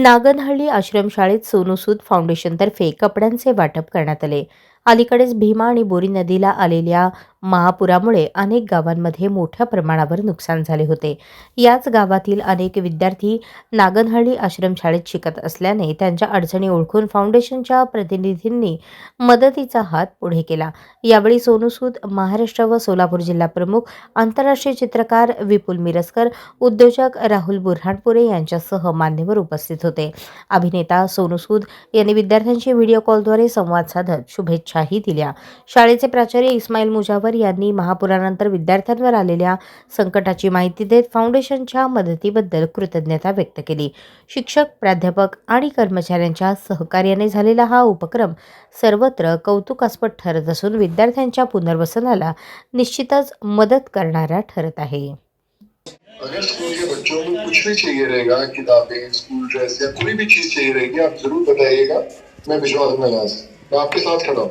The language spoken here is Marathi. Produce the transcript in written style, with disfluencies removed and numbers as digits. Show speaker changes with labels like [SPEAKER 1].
[SPEAKER 1] नागनहळ्ली आश्रमशाळेत सोनू सूद फाउंडेशनतर्फे कपड्यांचे वाटप करण्यात आले. अलीकडेच भीमा आणि बोरी नदीला आलेल्या महापुरामुळे अनेक गावांमध्ये मोठ्या प्रमाणावर नुकसान झाले होते. याच गावातील अनेक विद्यार्थी नागनहळ्ली आश्रमशाळेत शिकत असल्याने त्यांच्या अडचणी ओळखून फाउंडेशनच्या प्रतिनिधींनी मदतीचा हात पुढे केला. यावेळी सोनू सूद, महाराष्ट्र व सोलापूर जिल्हा प्रमुख, आंतरराष्ट्रीय चित्रकार विपुल मिरजकर, उद्योजक राहुल बुऱ्हाणपुरे यांच्यासह मान्यवर उपस्थित होते. अभिनेता सोनू सूद यांनी विद्यार्थ्यांशी व्हिडिओ कॉलद्वारे संवाद साधत शुभेच्छाही दिल्या. शाळेचे प्राचार्य इस्माईल मुजावर यांनी महापुरानंतर विद्यार्थ्यांवर आलेल्या संकटाची माहिती देत फाउंडेशनच्या मदतीबद्दल कृतज्ञता व्यक्त केली. शिक्षक, प्राध्यापक आणि कर्मचाऱ्यांच्या सहकार्याने झालेला हा उपक्रम सर्वत्र कौतुकास्पद ठरत असून विद्यार्थ्यांच्या पुनर्वसनाला निश्चितच मदत करणारा ठरत आहे.
[SPEAKER 2] अगर स्कूल के बच्चों को कुछ भी चाहिए रहेगा, किताबें, स्कूल ड्रेस या कोई भी चीज चाहिए रहेगी, आप जरूर बताइएगा। मैं विश्वास में आपके साथ खड़ा हूँ।